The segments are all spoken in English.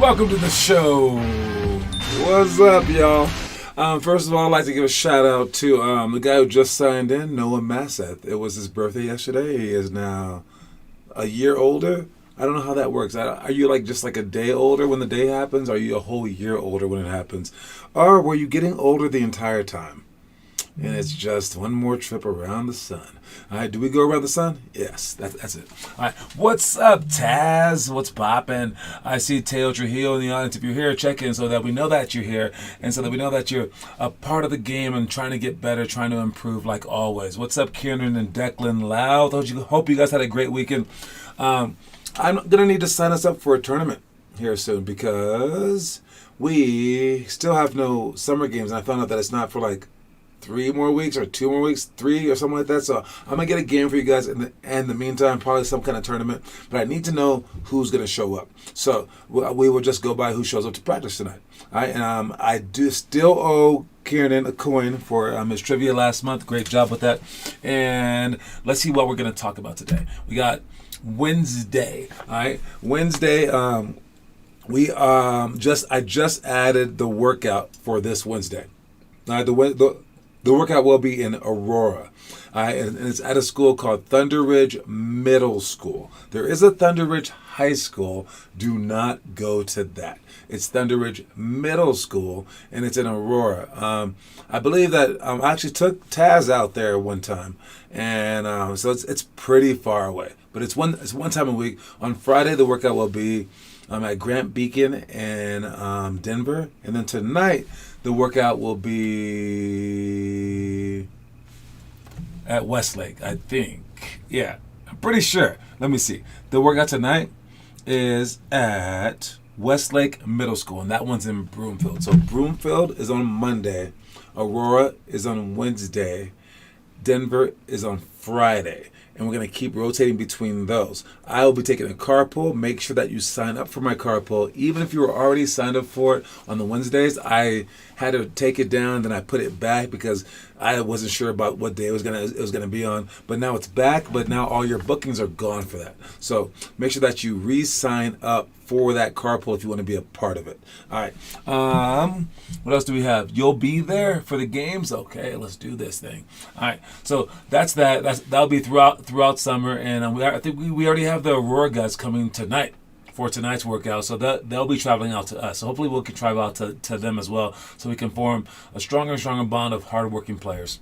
Welcome to the show. What's up, y'all? First of all, I'd like to give a shout out to the guy who just signed in, Noah Masseth. It was his birthday yesterday. He is now a year older. I don't know how that works. Are you just a day older when the day happens? Or are you a whole year older when it happens? Or were you getting older the entire time? And it's just one more trip around the sun. All right, do we go around the sun? Yes, that's it. All right, what's up, Taz? What's poppin'? I see Teo Trujillo in the audience. If you're here, check in so that we know that you're here and so that we know that you're a part of the game and trying to get better, trying to improve like always. What's up, Kieran and Declan Lau? Hope you guys had a great weekend. I'm going to need to sign us up for a tournament here soon because we still have no summer games. And I found out that it's not for 3 more weeks or 2 more weeks, 3 or something like that. So I'm going to get a game for you guys in the meantime, probably some kind of tournament. But I need to know who's going to show up. So we will just go by who shows up to practice tonight. All right, and I do still owe Kieran a coin for his trivia last month. Great job with that. And let's see what we're going to talk about today. We got Wednesday. All right, Wednesday. I just added the workout for this Wednesday. All right, the workout will be in Aurora, and it's at a school called Thunder Ridge Middle School. There is a Thunder Ridge High School. Do not go to that. It's Thunder Ridge Middle School, and it's in Aurora. I believe that I actually took Taz out there one time, and so it's pretty far away. But it's one time a week. On Friday, the workout will be at Grant Beacon in Denver, and then tonight the workout will be at Westlake, I think. Yeah, I'm pretty sure. Let me see. The workout tonight is at Westlake Middle School, and that one's in Broomfield. So Broomfield is on Monday, Aurora is on Wednesday, Denver is on Friday. And we're going to keep rotating between those. I will be taking a carpool. Make sure that you sign up for my carpool. Even if you were already signed up for it on the Wednesdays, I had to take it down, then I put it back because I wasn't sure about what day it was gonna be on. But now it's back, but now all your bookings are gone for that. So make sure that you re-sign up for that carpool if you want to be a part of it. All right. What else do we have? You'll be there for the games? Okay, let's do this thing. All right. So that's that. That'll be throughout summer, and I think we already have the Aurora guys coming tonight for tonight's workout, so they'll be traveling out to us. So hopefully we can travel out to them as well, so we can form a stronger and stronger bond of hardworking players.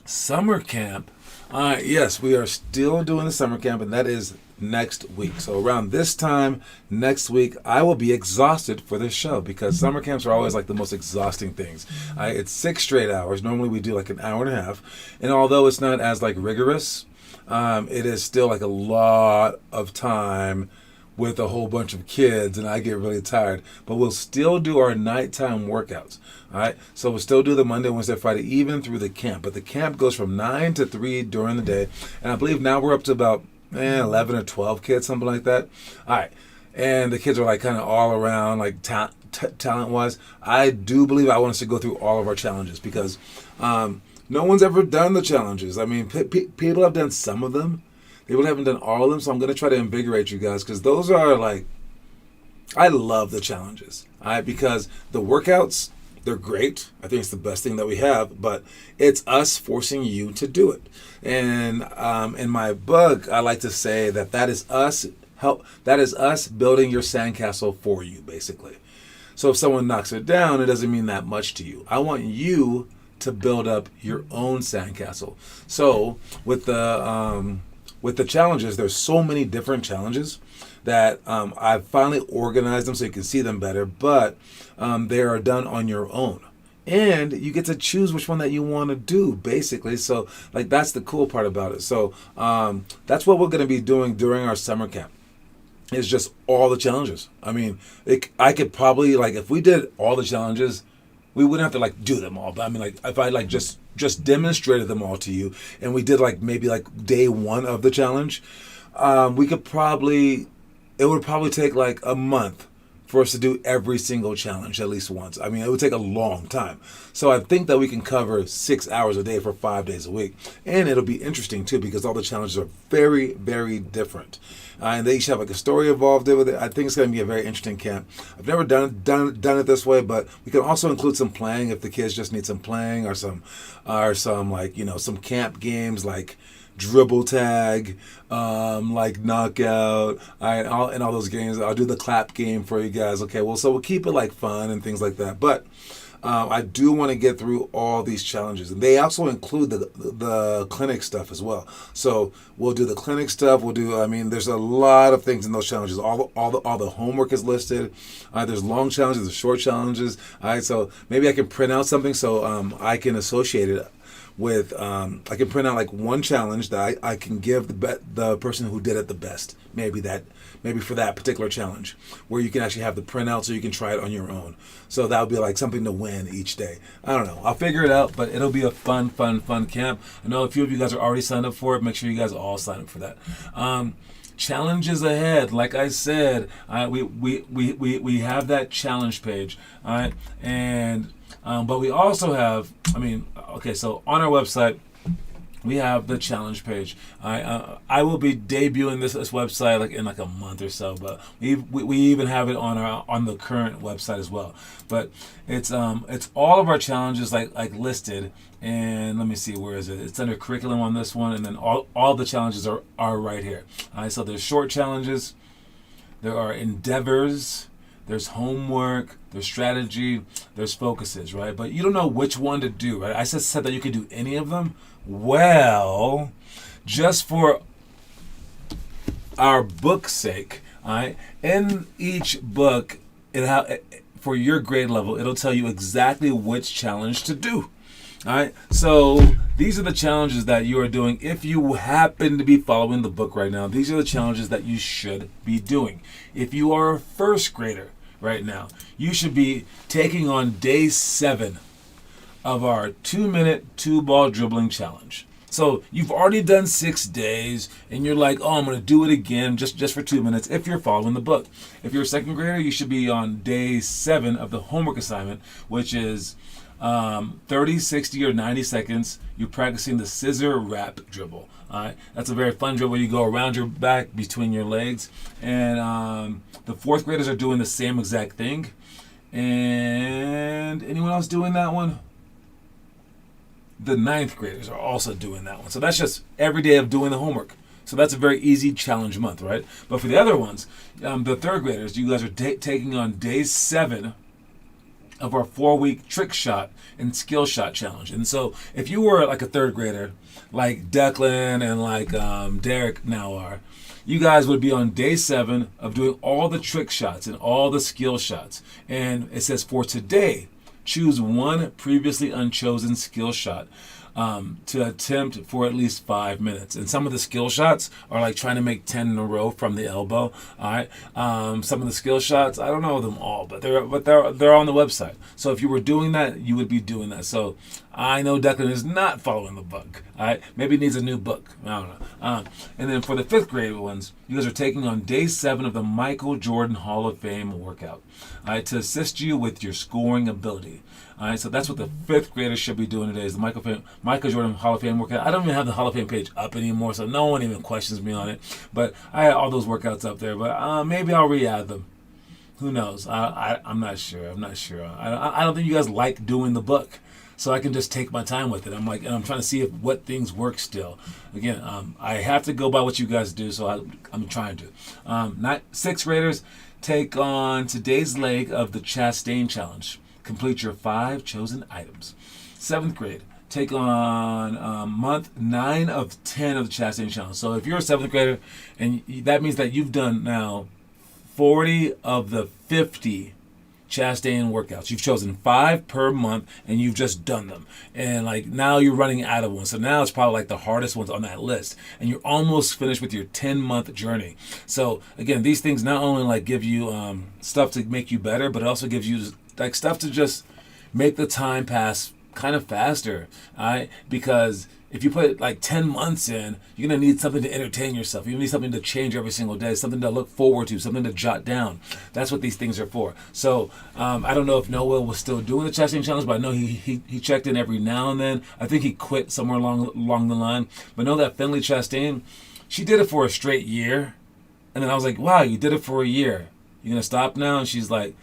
Summer camp. Yes, we are still doing the summer camp, and that is next week. So around this time next week, I will be exhausted for this show because summer camps are always the most exhausting things. It's 6 straight hours. Normally we do an hour and a half, and although it's not as rigorous, it is still a lot of time with a whole bunch of kids, and I get really tired. But we'll still do our nighttime workouts. All right, so we'll still do the Monday, Wednesday, Friday, even through the camp. But the camp goes from 9 to 3 during the day, and I believe now we're up to about 11 or 12 kids, something like that. All right, and the kids are kind of all around, talent-wise. I do believe I want us to go through all of our challenges because no one's ever done the challenges. I mean, people have done some of them. People haven't done all of them, so I'm going to try to invigorate you guys because those are I love the challenges. All right, because the workouts, they're great. I think it's the best thing that we have, but it's us forcing you to do it. And in my book, I like to say that is us building your sandcastle for you, basically. So if someone knocks it down, it doesn't mean that much to you. I want you to build up your own sandcastle. So with the challenges, there's so many different challenges that I've finally organized them so you can see them better, but they are done on your own. And you get to choose which one that you want to do, basically. So, that's the cool part about it. So, that's what we're going to be doing during our summer camp. It's just all the challenges. I mean, I could probably, if we did all the challenges, we wouldn't have to, do them all. But, I mean, if I, just demonstrated them all to you, and we did, maybe, day 1 of the challenge, it would probably take, a month for us to do every single challenge at least once. I mean, it would take a long time. So I think that we can cover 6 hours a day for 5 days a week. And it'll be interesting too because all the challenges are very, very different. And they each have like a story involved with it. I think it's going to be a very interesting camp. I've never done it this way, but we can also include some playing if the kids just need some playing or some like, some camp games like dribble tag, like knockout, and all those games. I'll do the clap game for you guys. Okay, well, so we'll keep it like fun and things like that. But I do want to get through all these challenges, and they also include the clinic stuff as well. So we'll do the clinic stuff. We'll do. I mean, there's a lot of things in those challenges. All the homework is listed. There's long challenges, there's short challenges. All right, so maybe I can print out something so I can associate it with I can print out like one challenge that I can give the person who did it the best. Maybe for that particular challenge, where you can actually have the printout so you can try it on your own. So that would be like something to win each day. I don't know. I'll figure it out, but it'll be a fun camp. I know a few of you guys are already signed up for it. Make sure you guys all sign up for that. Challenges ahead. Like I said, we have that challenge page. All right, and but we also have. So on our website, we have the challenge page. I will be debuting this website like in like a month or so, but we even have it on the current website as well. But it's all of our challenges like listed. And let me see, where is it? It's under curriculum on this one, and then all the challenges are right here. So there's short challenges, there are endeavors, there's homework, there's strategy, there's focuses, right? But you don't know which one to do, right? I said that you could do any of them. Well, just for our book's sake, all right, in each book, for your grade level, it'll tell you exactly which challenge to do. All right, so these are the challenges that you are doing. If you happen to be following the book right now, these are the challenges that you should be doing. If you are a first grader right now, you should be taking on day 7 of our 2-minute 2-ball dribbling challenge. So you've already done 6 days, and you're like, oh, I'm going to do it again just for 2 minutes if you're following the book. If you're a second grader, you should be on day 7 of the homework assignment, which is 30, 60, or 90 seconds. You're practicing the scissor wrap dribble. All right, that's a very fun dribble. You go around your back between your legs, and the 4th graders are doing the same exact thing. And anyone else doing that one? The 9th graders are also doing that one. So that's just every day of doing the homework. So that's a very easy challenge month, right? But for the other ones, the 3rd graders, you guys are taking on day 7 of our 4-week trick shot and skill shot challenge. And so if you were like a 3rd grader, like Declan and like Derek now are, you guys would be on day 7 of doing all the trick shots and all the skill shots. And it says for today, choose one previously unchosen skill shot to attempt for at least 5 minutes. And some of the skill shots are like trying to make 10 in a row from the elbow. All right. Some of the skill shots, I don't know them all, but they're on the website. So if you were doing that, you would be doing that. So I know Declan is not following the book. All right. Maybe he needs a new book. I don't know. And then for the 5th grade ones, you guys are taking on day 7 of the Michael Jordan Hall of Fame workout. All right, to assist you with your scoring ability. All right, so that's what the 5th graders should be doing today is the Michael Jordan Hall of Fame workout. I don't even have the Hall of Fame page up anymore, so no one even questions me on it. But I had all those workouts up there, but maybe I'll re-add them. Who knows? I'm not sure. I don't think you guys like doing the book, so I can just take my time with it. I'm trying to see what things work still. Again, I have to go by what you guys do, so I'm trying to. 6th graders, take on today's leg of the Chastain Challenge. Complete your 5 chosen items. 7th grade, take on month 9 of 10 of the Chastain Challenge. So if you're a 7th grader, and that means that you've done now 40 of the 50 Chastain workouts. You've chosen 5 per month, and you've just done them. And like now you're running out of one. So now it's probably like the hardest ones on that list. And you're almost finished with your 10-month journey. So again, these things not only like give you stuff to make you better, but it also gives you like stuff to just make the time pass kind of faster. All right? Because if you put like 10 months in, you're going to need something to entertain yourself. You need something to change every single day, something to look forward to, something to jot down. That's what these things are for. So I don't know if Noah was still doing the chesting challenge, but I know he checked in every now and then. I think he quit somewhere along the line. But know that Finley Chastain, she did it for a straight year. And then I was like, wow, you did it for a year. You going to stop now? And she's like,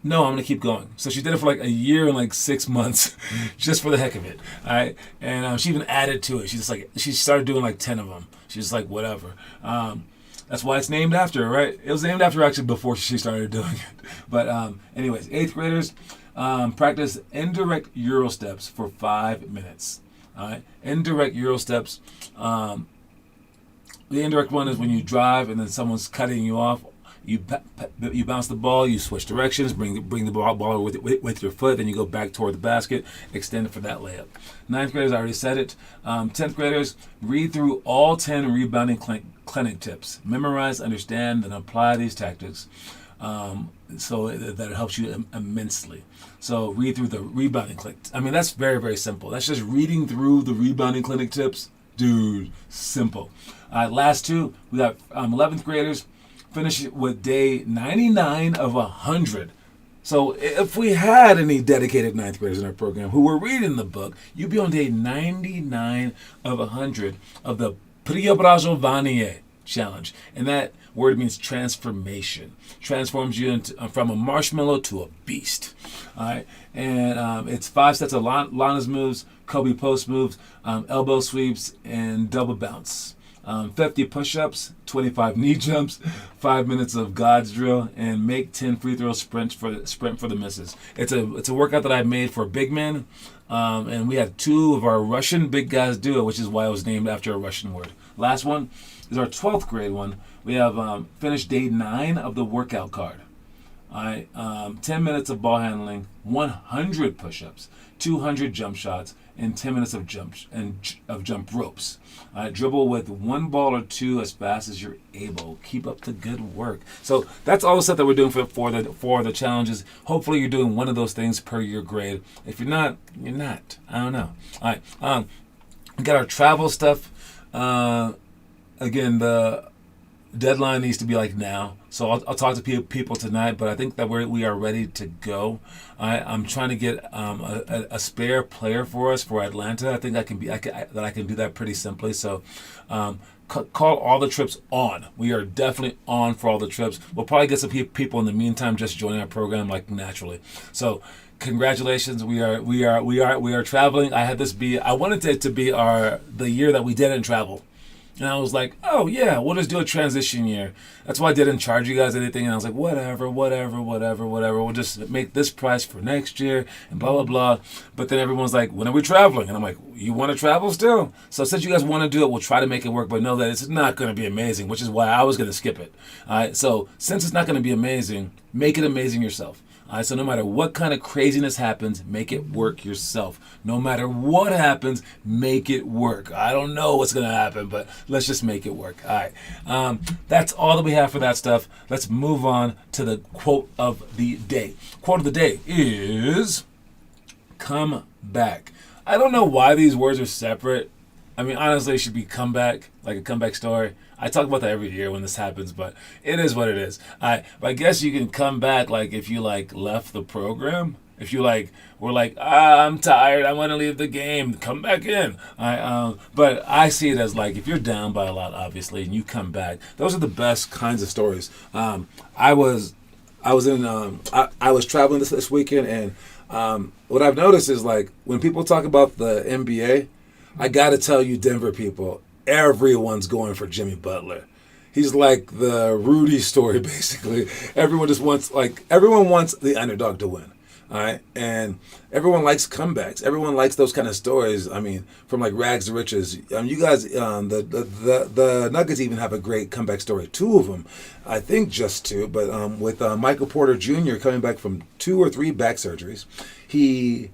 no, I'm going to keep going. So she did it for like a year and like 6 months just for the heck of it. All right. And she even added to it. She started doing like 10 of them. She's just like, whatever. That's why it's named after her, right? It was named after her actually before she started doing it. But anyways, 8th graders practice indirect Euro steps for 5 minutes. All right. Indirect Euro steps. The indirect one is when you drive and then someone's cutting you off. You bounce the ball, you switch directions, bring the ball with your foot, then you go back toward the basket, extend it for that layup. 9th graders, I already said it. 10th graders, read through all 10 rebounding clinic tips. Memorize, understand, and apply these tactics so that it helps you immensely. So read through the rebounding clinic. I mean, that's very, very simple. That's just reading through the rebounding clinic tips. Dude, simple. Last two, we got 11th graders. Finish it with day 99 of 100. So if we had any dedicated 9th graders in our program who were reading the book, you'd be on day 99 of 100 of the Preobrazovanie challenge. And that word means transformation. Transforms you from a marshmallow to a beast. All right. And it's 5 sets of Lana's moves, Kobe post moves, elbow sweeps, and double bounce. 50 push-ups, 25 knee jumps, 5 minutes of God's drill, and make 10 free throw sprint for the misses. It's a workout that I made for big men, and we had 2 of our Russian big guys do it, which is why it was named after a Russian word. Last one is our 12th grade one. We have finished day 9 of the workout card. All right, 10 minutes of ball handling, 100 push-ups, 200 jump shots, and 10 minutes of jump ropes. Dribble with 1 ball or 2 as fast as you're able. Keep up the good work. So that's all the stuff that we're doing for the challenges. Hopefully you're doing one of those things per your grade. If you're not, you're not. I don't know. All right. We got our travel stuff. Again, the deadline needs to be like now. So I'll talk to people tonight, but I think that we are ready to go. I'm trying to get a spare player for us for Atlanta. I think I can do that pretty simply. So call all the trips on. We are definitely on for all the trips. We'll probably get some people in the meantime just joining our program like naturally. So congratulations, we are traveling. I wanted it to be the year that we didn't travel. And I was like, oh, yeah, we'll just do a transition year. That's why I didn't charge you guys anything. And I was like, whatever. We'll just make this price for next year and blah, blah, blah. But then everyone's like, when are we traveling? And I'm like, you want to travel still? So since you guys want to do it, we'll try to make it work. But know that it's not going to be amazing, which is why I was going to skip it. All right. So since it's not going to be amazing, make it amazing yourself. All right, so no matter what kind of craziness happens, make it work yourself. No matter what happens, make it work. I don't know what's going to happen, but let's just make it work. All right, that's all that we have for that stuff. Let's move on to the quote of the day. Quote of the day is, come back. I don't know why these words are separate. I mean, honestly, it should be comeback, like a comeback story. I talk about that every year when this happens, but it is what it is. But I guess you can come back like if you like left the program. If you were like, I'm tired, I want to leave the game, come back in. But I see it as like if you're down by a lot, obviously, and you come back. Those are the best kinds of stories. I was traveling this weekend, and what I've noticed is like when people talk about the NBA, I got to tell you, Denver people, everyone's going for Jimmy Butler. He's like the Rudy story, basically. Everyone wants the underdog to win. All right, and everyone likes comebacks. Everyone likes those kind of stories. I mean, from like rags to riches. You guys, the Nuggets even have a great comeback story. 2 of them, I think, just 2. But with Michael Porter Jr. coming back from 2 or 3 back surgeries, he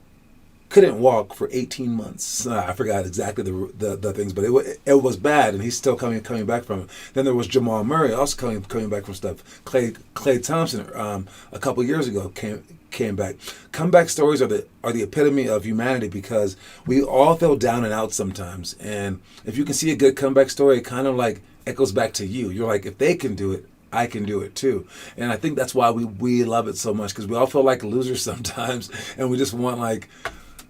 couldn't walk for 18 months. I forgot exactly the things, but it was bad, and he's still coming back from it. Then there was Jamal Murray, also coming back from stuff. Klay Thompson, a couple years ago came back. Comeback stories are the epitome of humanity, because we all feel down and out sometimes, and if you can see a good comeback story, it kind of like echoes back to you. You're like, if they can do it, I can do it too. And I think that's why we love it so much, because we all feel like losers sometimes, and we just want like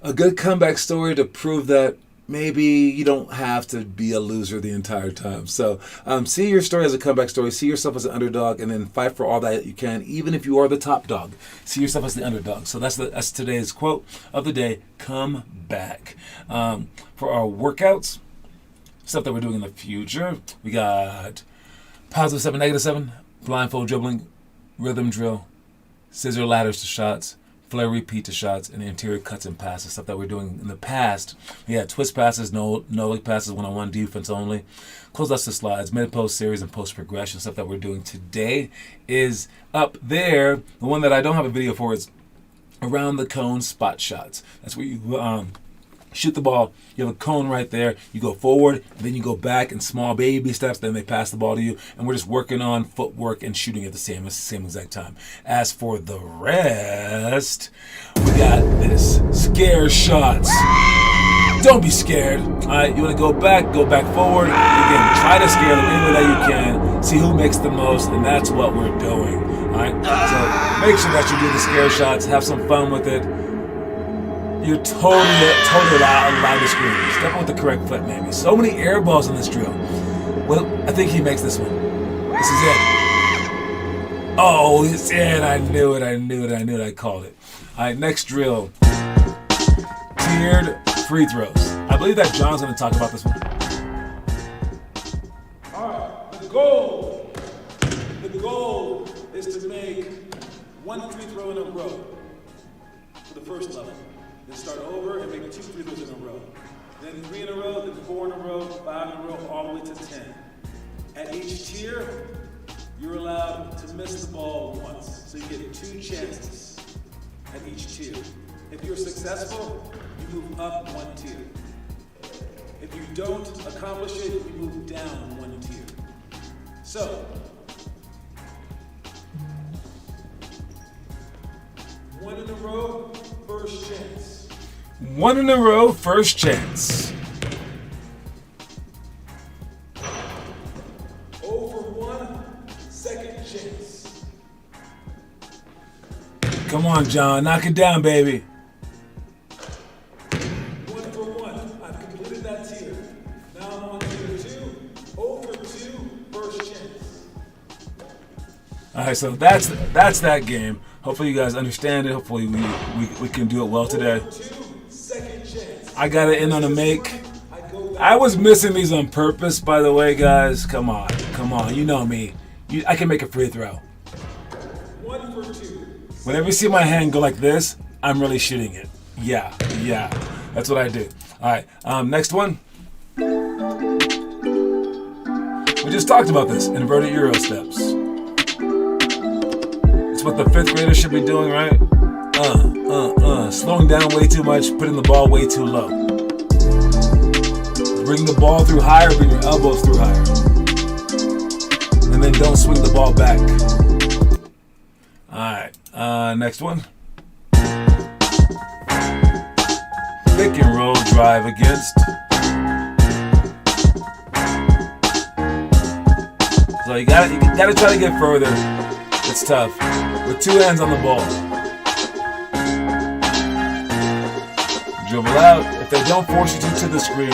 a good comeback story to prove that maybe you don't have to be a loser the entire time. So see your story as a comeback story. See yourself as an underdog, and then fight for all that you can, even if you are the top dog. See yourself as the underdog. So that's today's quote of the day. Come back. For our workouts, stuff that we're doing in the future, we got positive 7, negative 7, blindfold dribbling, rhythm drill, scissor ladders to shots, flare repeat to shots, and interior cuts and passes. Stuff that we're doing in the past. We had twist passes, no look passes, one-on-one defense only, close outs to slides, mid-post series, and post progression. Stuff that we're doing today is up there. The one that I don't have a video for is around the cone spot shots. That's where you shoot the ball. You have a cone right there. You go forward, and then you go back in small baby steps. Then they pass the ball to you, and we're just working on footwork and shooting at the same exact time. As for the rest, we got this scare shots. Don't be scared. All right, you want to go back forward. Again, try to scare them any way that you can. See who makes the most, and that's what we're doing. All right, so make sure that you do the scare shots. Have some fun with it. You're totally allowed to scream. Step on with the correct foot, maybe. So many air balls in this drill. Well, I think he makes this one. This is it. Oh, it's it. I knew it. I called it. All right, next drill. Tiered free throws. I believe that John's going to talk about this one. All right, the goal is to make one free throw in a row for the first level. Then start over and make 2 free throws in a row. Then 3 in a row, then 4 in a row, 5 in a row, all the way to 10. At each tier, you're allowed to miss the ball once. So you get 2 chances at each tier. If you're successful, you move up 1 tier. If you don't accomplish it, you move down 1 tier. So, 1 in a row, first chance. 1 in a row, first chance. 0 for 1, second chance. Come on, John, knock it down, baby. 1 for 1, I've completed that tier. Now I'm on tier 2, 0 for 2, first chance. All right, so that's that game. Hopefully you guys understand it. Hopefully we can do it well today. I got it in on a make. I was missing these on purpose, by the way, guys. Come on. You know me. I can make a free throw. 1 for 2. Whenever you see my hand go like this, I'm really shooting it. Yeah. That's what I do. All right. Next one. We just talked about this. Inverted Euro steps. It's what the 5th graders should be doing, right? Slowing down way too much, putting the ball way too low. Bring the ball through higher, bring your elbows through higher. And then don't swing the ball back. Alright, next one. Pick and roll, drive against. So you gotta try to get further. It's tough. With 2 hands on the ball. Dribble out. If they don't force you to the screen.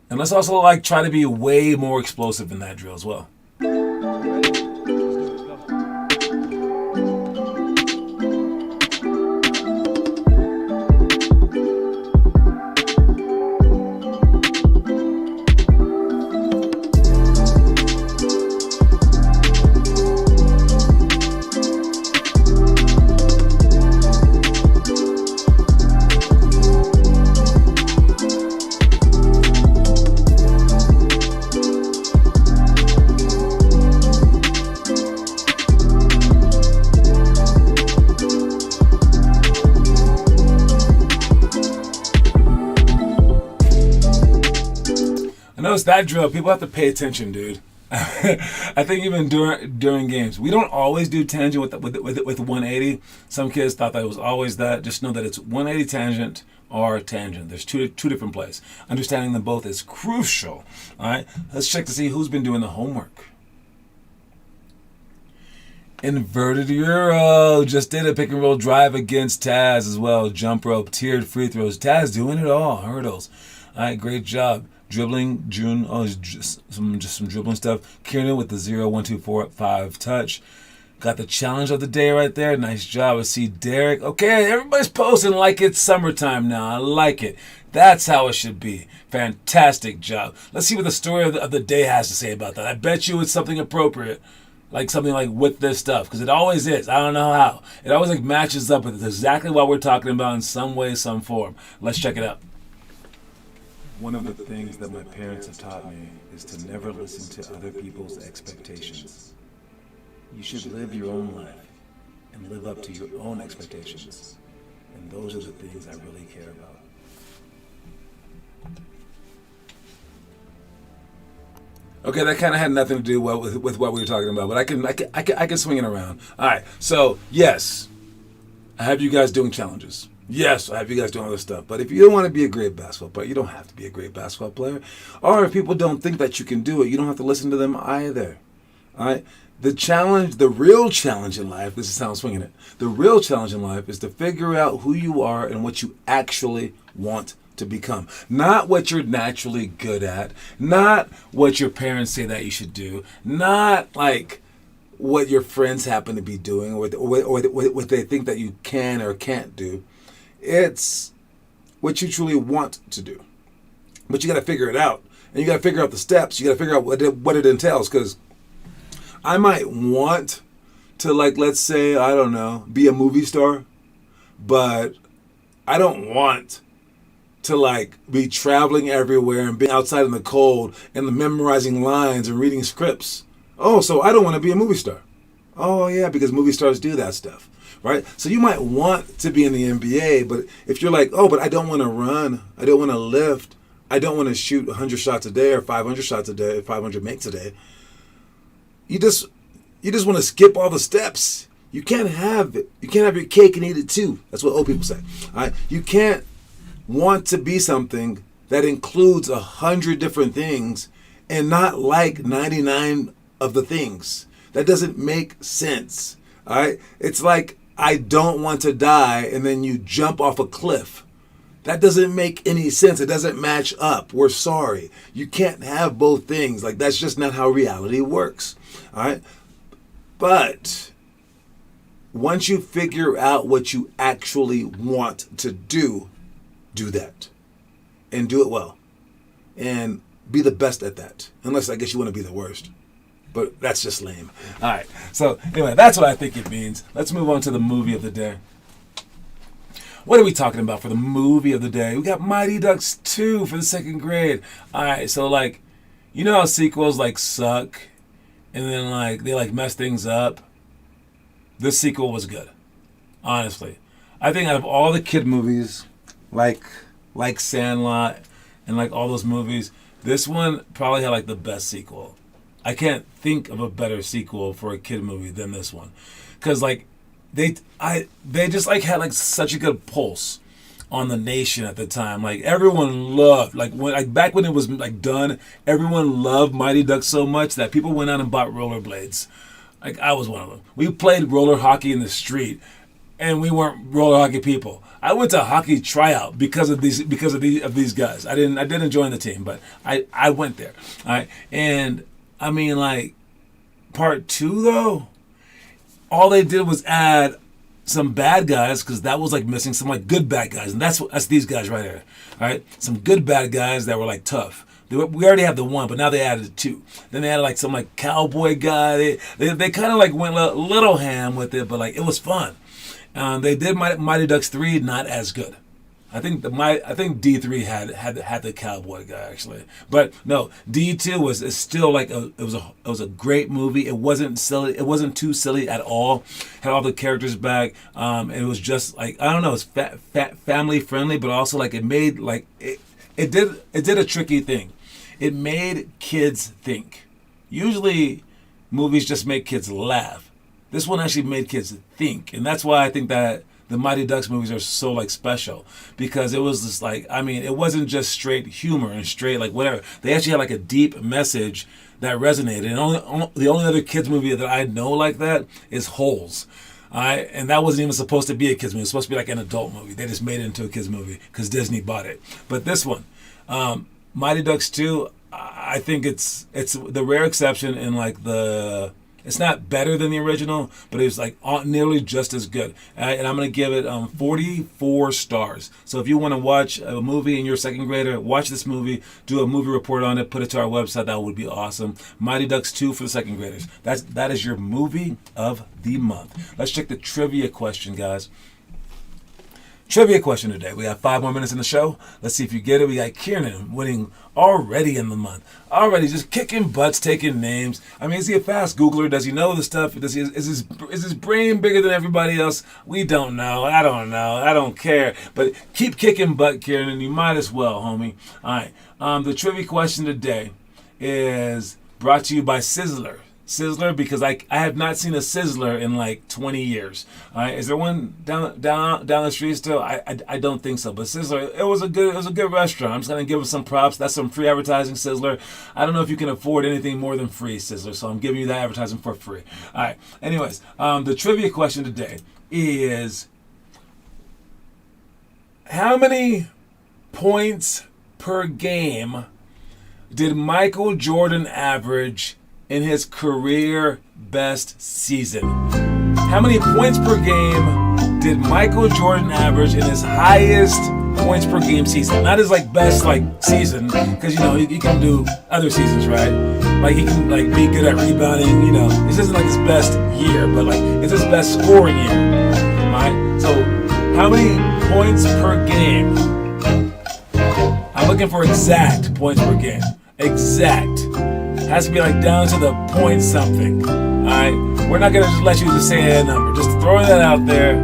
And let's also try to be way more explosive in that drill as well. notice that drill. People have to pay attention, dude. I think even during games, we don't always do tangent with 180. Some kids thought that it was always that. Just know that it's 180 tangent or tangent. There's two different plays. Understanding them both is crucial. All right, let's check to see who's been doing the homework. Inverted Euro just did a pick and roll drive against Taz as well. Jump rope, tiered free throws. Taz doing it all. Hurdles. All right, great job. Dribbling, June, just some dribbling stuff. Kieran with the 0, 1, 2, 4, 5 touch. Got the challenge of the day right there. Nice job. I see Derek. Okay, everybody's posting like it's summertime now. I like it. That's how it should be. Fantastic job. Let's see what the story of the day has to say about that. I bet you it's something appropriate. Like something like with this stuff. Because it always is. I don't know how. It always like matches up with exactly what we're talking about in some way, some form. Let's check it out. One of the things that my parents have taught me is to never listen to other people's expectations. You should live your own life and live up to your own expectations. And those are the things I really care about. Okay, that kind of had nothing to do with what we were talking about, but I can swing it around. All right, so yes, I have you guys doing challenges. Yes, I have you guys doing all this stuff. But if you don't want to be a great basketball player, you don't have to be a great basketball player. Or if people don't think that you can do it, you don't have to listen to them either. All right? The real challenge in life, this is how I'm swinging it. The real challenge in life is to figure out who you are and what you actually want to become. Not what you're naturally good at. Not what your parents say that you should do. Not like what your friends happen to be doing or what they think that you can or can't do. It's what you truly want to do. But you got to figure it out. And you got to figure out the steps. You got to figure out what it entails. Because I might want to, like, let's say, I don't know, be a movie star. But I don't want to, like, be traveling everywhere and being outside in the cold and memorizing lines and reading scripts. Oh, so I don't want to be a movie star. Oh, yeah, because movie stars do that stuff. Right? So you might want to be in the NBA, but if you're like, oh, but I don't want to run, I don't want to lift, I don't want to shoot 100 shots a day or 500 shots a day, 500 makes a day, you just want to skip all the steps. You can't have your cake and eat it too. That's what old people say. All right? You can't want to be something that includes 100 different things and not like 99 of the things. That doesn't make sense. All right? It's like, I don't want to die, and then you jump off a cliff. That doesn't make any sense. It doesn't match up. We're sorry. You can't have both things. Like, that's just not how reality works. All right? But once you figure out what you actually want to do that. And do it well. And be the best at that. Unless, I guess, you want to be the worst. But that's just lame. All right. So, anyway, that's what I think it means. Let's move on to the movie of the day. What are we talking about for the movie of the day? We got Mighty Ducks 2 for the second grade. All right. So, like, you know how sequels, like, suck? And then, like, they, like, mess things up? This sequel was good. Honestly. I think out of all the kid movies, like Sandlot and, like, all those movies, this one probably had, like, the best sequel. I can't think of a better sequel for a kid movie than this one, because like they just like had like such a good pulse on the nation at the time. Like everyone loved back when it was like done, everyone loved Mighty Ducks so much that people went out and bought rollerblades. Like I was one of them. We played roller hockey in the street, and we weren't roller hockey people. I went to a hockey tryout because of these guys. I didn't join the team, but I went there. All right, and I mean, like, part 2, though, all they did was add some bad guys, because that was, like, missing some, like, good bad guys. And that's these guys right here, all right? Some good bad guys that were, like, tough. We already have the one, but now they added 2. Then they added, like, some, like, cowboy guy. They kind of, like, went a little ham with it, but, like, it was fun. They did Mighty Ducks 3, not as good. I think D3 had the cowboy guy actually, but no, D2 is still like it was a great movie. It wasn't silly. It wasn't too silly at all. Had all the characters back. It was just like I don't know. It's family friendly, but also like it made like it did a tricky thing. it made kids think. Usually, movies just make kids laugh. This one actually made kids think, and that's why I think that the Mighty Ducks movies are so like special, because it was just like, I mean, it wasn't just straight humor and straight like whatever. They actually had like a deep message that resonated. And the only other kids movie that I know like that is Holes. And that wasn't even supposed to be a kids movie. It was supposed to be like an adult movie. They just made it into a kids movie because Disney bought it. But this one, Mighty Ducks 2, I think it's the rare exception in like it's not better than the original, but it's like nearly just as good. And I'm going to give it 44 stars. So if you want to watch a movie and you're a second grader, watch this movie, do a movie report on it, put it to our website. That would be awesome. Mighty Ducks 2 for the second graders. That is your movie of the month. Let's check the trivia question, guys. Trivia question today. We have 5 more minutes in the show. Let's see if you get it. We got Kieran winning already in the month. Already just kicking butts, taking names. I mean, is he a fast Googler? Does he know the stuff? Is his brain bigger than everybody else? We don't know. I don't know. I don't care. But keep kicking butt, Kieran, and you might as well, homie. All right. The trivia question today is brought to you by Sizzler. Sizzler, because I have not seen a Sizzler in like 20 years. All right, is there one down the street still? I don't think so. But Sizzler, it was a good restaurant. I'm just gonna give them some props. That's some free advertising, Sizzler. I don't know if you can afford anything more than free, Sizzler. So I'm giving you that advertising for free. All right. Anyways, the trivia question today is: how many points per game did Michael Jordan average in his career best season? How many points per game did Michael Jordan average in his highest points per game season? Not his like best like season, because you know he can do other seasons, right? Like he can like be good at rebounding. You know, this isn't like his best year, but like it's his best scoring year, right? So how many points per game? I'm looking for exact points per game. Exact. Has to be like down to the point something. Alright? We're not gonna just let you just say a number. Just throwing that out there.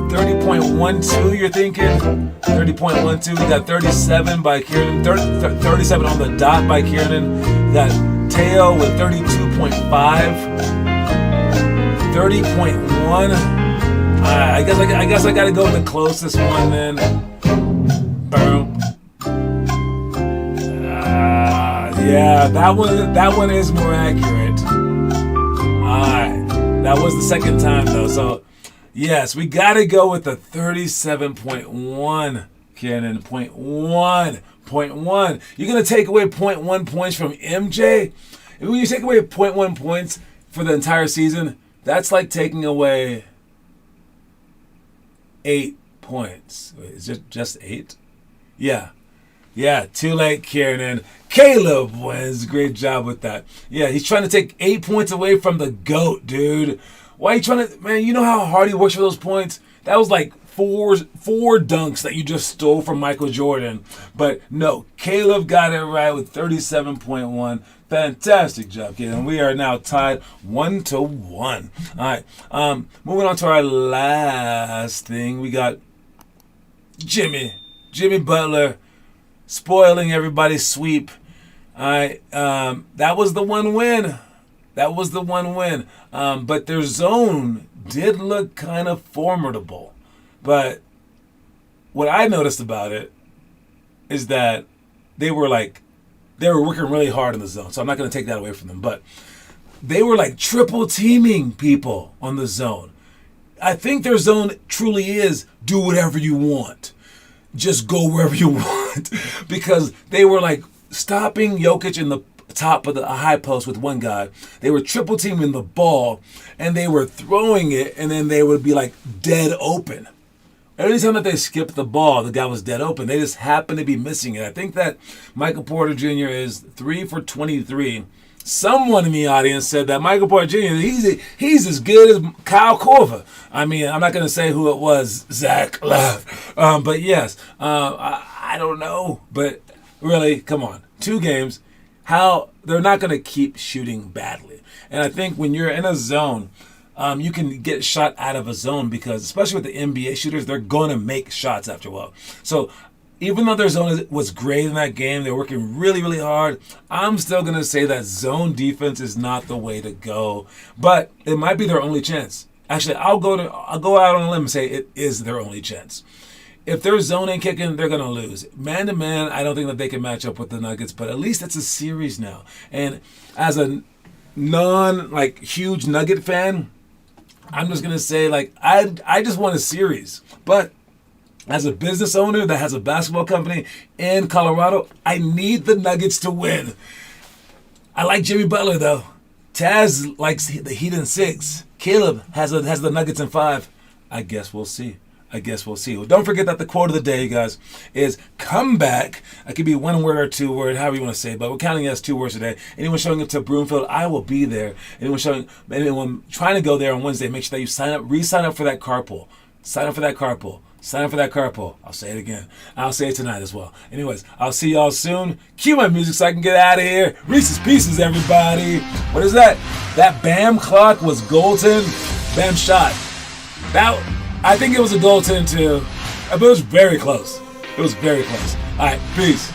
30.12, you're thinking? 30.12. We got 37 by Kieran. 37 on the dot by Kieran. We got Teo with 32.5. 30.1. I guess I gotta go with the closest one then. Boom. Yeah, that one is more accurate. Alright. That was the second time though. So yes, we gotta go with the 37.1, Kieran. 0.1. You're gonna take away 0.1 points from MJ? And when you take away 0.1 points for the entire season, that's like taking away 8 points. Wait, is it just 8? Yeah. Yeah, too late, Kieran. Caleb wins. Great job with that. Yeah, he's trying to take 8 points away from the GOAT, dude. Why are you trying to... Man, you know how hard he works for those points? That was like four dunks that you just stole from Michael Jordan. But no, Caleb got it right with 37.1. Fantastic job, Caleb. We are now tied 1-1. All right, moving on to our last thing. We got Jimmy Butler spoiling everybody's sweep. All right, that was the one win. But their zone did look kind of formidable. But what I noticed about it is that they were working really hard in the zone. So I'm not going to take that away from them. But they were like triple teaming people on the zone. I think their zone truly is do whatever you want. Just go wherever you want. Because they were like stopping Jokic in the top of the high post with one guy. They were triple teaming the ball and they were throwing it and then they would be like dead open. Every time that they skipped the ball, the guy was dead open. They just happened to be missing it. I think that Michael Porter Jr. is 3 for 23. Someone in the audience said that Michael Porter Jr. he's as good as Kyle Korver. I mean, I'm not going to say who it was, Zach Love. But yes, I don't know. But really, come on. 2 games. How they're not going to keep shooting badly. And I think when you're in a zone, you can get shot out of a zone because, especially with the NBA shooters, they're going to make shots after a while. So even though their zone was great in that game, they're working really, really hard. I'm still going to say that zone defense is not the way to go, but it might be their only chance. Actually, I'll go out on a limb and say it is their only chance. If their zone ain't kicking, they're going to lose. Man to man, I don't think that they can match up with the Nuggets, but at least it's a series now. And as a huge Nugget fan, I'm just going to say, I just want a series. But as a business owner that has a basketball company in Colorado, I need the Nuggets to win. I like Jimmy Butler, though. Taz likes the Heat in 6. Caleb has the Nuggets in 5. I guess we'll see. Well, don't forget that the quote of the day, you guys, is come back. It could be one word or 2 word, however you want to say it, but we're counting it as 2 words today. Anyone showing up to Broomfield, I will be there. Anyone trying to go there on Wednesday, make sure that you re-sign up for that carpool. Sign up for that carpool. I'll say it again. I'll say it tonight as well. Anyways, I'll see y'all soon. Cue my music so I can get out of here. Reese's Pieces, everybody. What is that? That Bam clock was golden. Bam shot. I think it was a goaltend too. But it was very close. All right, peace.